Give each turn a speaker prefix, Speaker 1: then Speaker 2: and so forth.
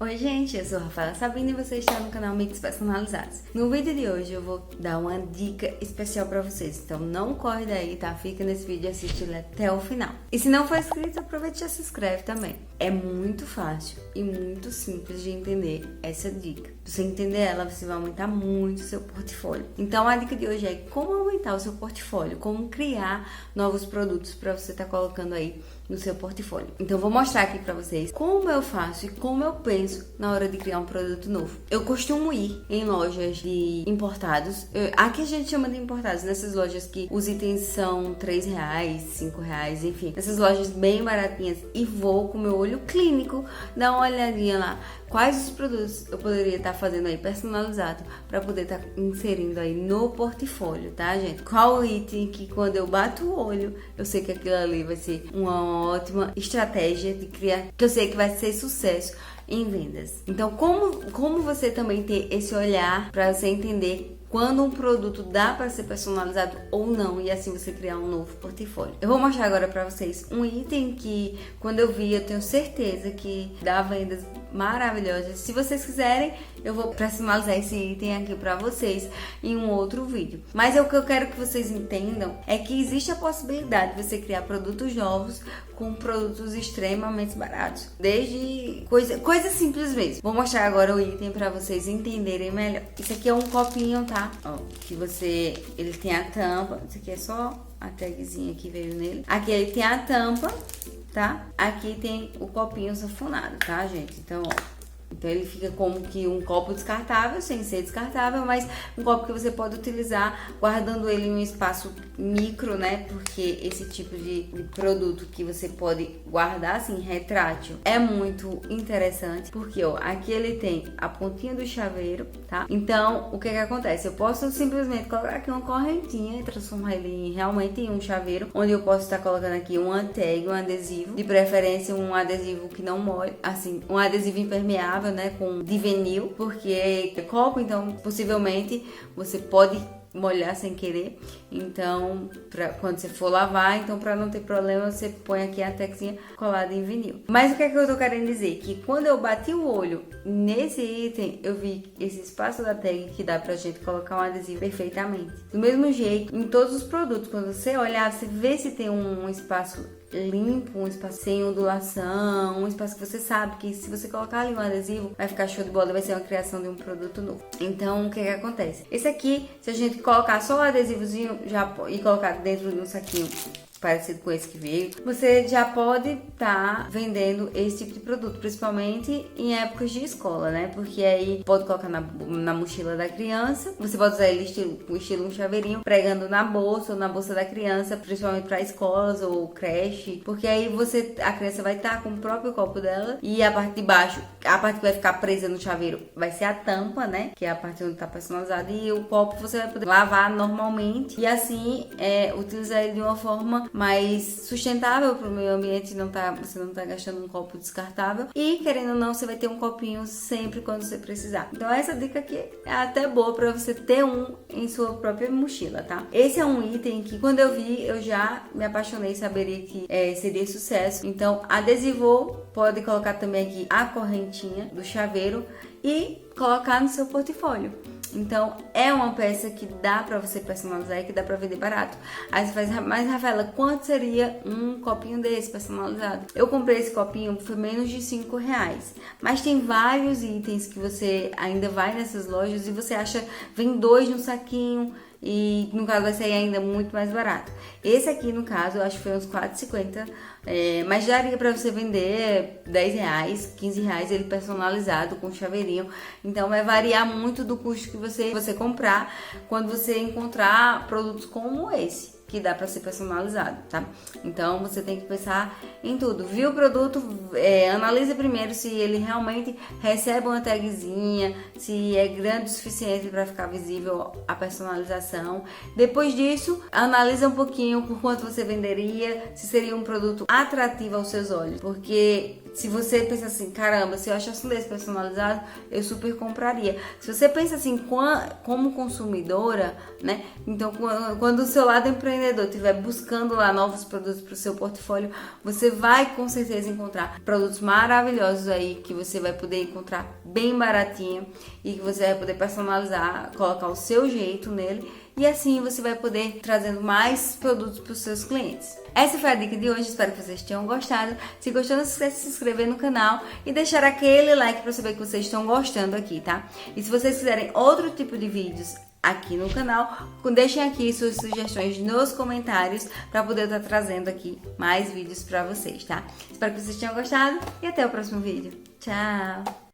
Speaker 1: Oi gente, eu sou a Rafaela Sabina e você está no canal Mix Personalizados. No vídeo de hoje eu vou dar uma dica especial para vocês, então não corre daí, tá? Fica nesse vídeo e assiste ele até o final. E se não for inscrito, aproveite e já se inscreve também. É muito fácil e muito simples de entender essa dica. Se você entender ela, você vai aumentar muito o seu portfólio. Então a dica de hoje é como aumentar o seu portfólio, como criar novos produtos para você estar colocando aí no seu portfólio. Então eu vou mostrar aqui para vocês como eu faço e como eu penso na hora de criar um produto novo. Eu costumo ir em lojas de importados. Aqui a gente chama de importados, nessas lojas que os itens são R$3, R$5, enfim. Essas lojas bem baratinhas. E vou com meu olho clínico dar uma olhadinha lá. Quais os produtos eu poderia estar fazendo aí personalizado para poder estar inserindo aí no portfólio, tá, gente? Qual item que quando eu bato o olho, eu sei que aquilo ali vai ser uma ótima estratégia de criar, que eu sei que vai ser sucesso em vendas. Então, como você também ter esse olhar para você entender quando um produto dá para ser personalizado ou não e assim você criar um novo portfólio. Eu vou mostrar agora para vocês um item que quando eu vi eu tenho certeza que dá vendas maravilhosas. Se vocês quiserem, eu vou personalizar esse item aqui para vocês em um outro vídeo. Mas o que eu quero que vocês entendam é que existe a possibilidade de você criar produtos novos com produtos extremamente baratos, desde coisa simples mesmo. Vou mostrar agora o item para vocês entenderem melhor. Isso aqui é um copinho, tá? Ó, que ele tem a tampa. Isso aqui é só a tagzinha que veio nele. Aqui ele tem a tampa, tá? Aqui tem o copinho sanfonado, tá, gente? Então, ó. Então ele fica como que um copo descartável, sem ser descartável, mas um copo que você pode utilizar guardando ele em um espaço micro, né? Porque esse tipo de produto que você pode guardar assim, retrátil, é muito interessante, porque ó, aqui ele tem a pontinha do chaveiro, tá? Então, o que acontece? Eu posso simplesmente colocar aqui uma correntinha e transformar ele realmente em um chaveiro, onde eu posso estar colocando aqui uma tag, um adesivo, de preferência um adesivo que não molhe, assim, um adesivo impermeável, né, de vinil, porque é copo, então possivelmente você pode molhar sem querer. Então, quando você for lavar, então para não ter problema, você põe aqui a tagzinha colada em vinil. Mas o que é que eu tô querendo dizer? Que quando eu bati o olho nesse item, eu vi esse espaço da tag que dá pra gente colocar um adesivo perfeitamente. Do mesmo jeito, em todos os produtos, quando você olhar, você vê se tem um espaço limpo, um espaço sem ondulação, um espaço que você sabe que se você colocar ali um adesivo, vai ficar show de bola, vai ser uma criação de um produto novo. Então, o que acontece? Esse aqui, se a gente colocar só o adesivozinho e colocar dentro de um saquinho parecido com esse que veio, você já pode estar vendendo esse tipo de produto, principalmente em épocas de escola, né? Porque aí pode colocar na mochila da criança, você pode usar ele estilo um chaveirinho, pregando na bolsa ou na bolsa da criança, principalmente para escolas ou creche, porque aí a criança vai estar com o próprio copo dela e a parte de baixo, a parte que vai ficar presa no chaveiro vai ser a tampa, né? Que é a parte onde está personalizada, e o copo você vai poder lavar normalmente e assim utilizar ele de uma forma mais sustentável para o meio ambiente, você não tá gastando um copo descartável e, querendo ou não, você vai ter um copinho sempre quando você precisar. Então essa dica aqui é até boa para você ter um em sua própria mochila, tá? Esse é um item que quando eu vi, eu já me apaixonei, saberia que seria sucesso. Então adesivou, pode colocar também aqui a correntinha do chaveiro e colocar no seu portfólio. Então, é uma peça que dá pra você personalizar e que dá pra vender barato. Aí você faz, mas Rafaela, quanto seria um copinho desse personalizado? Eu comprei esse copinho, foi menos de R$5. Mas tem vários itens que você ainda vai nessas lojas e você acha, vem 2 no saquinho, e no caso vai sair ainda muito mais barato. Esse aqui, no caso, eu acho que foi uns R$4,50, mas daria pra você vender R$10, R$15, ele personalizado com chaveirinho. Então vai variar muito do custo que você comprar quando você encontrar produtos como esse, que dá para ser personalizado, tá? Então você tem que pensar em tudo. Viu o produto, analisa primeiro se ele realmente recebe uma tagzinha, se é grande o suficiente para ficar visível a personalização. Depois disso, analisa um pouquinho por quanto você venderia, se seria um produto atrativo aos seus olhos, porque Se você pensa assim, caramba, se eu achasse um desse personalizado, eu super compraria. Se você pensa assim, como consumidora, né? Então, quando o seu lado empreendedor estiver buscando lá novos produtos para o seu portfólio, você vai com certeza encontrar produtos maravilhosos aí que você vai poder encontrar bem baratinho e que você vai poder personalizar, colocar o seu jeito nele. E assim você vai poder ir trazendo mais produtos para os seus clientes. Essa foi a dica de hoje, espero que vocês tenham gostado. Se gostou, não se esqueça de se inscrever no canal e deixar aquele like para saber que vocês estão gostando aqui, tá? E se vocês quiserem outro tipo de vídeos aqui no canal, deixem aqui suas sugestões nos comentários para poder estar trazendo aqui mais vídeos para vocês, tá? Espero que vocês tenham gostado e até o próximo vídeo. Tchau!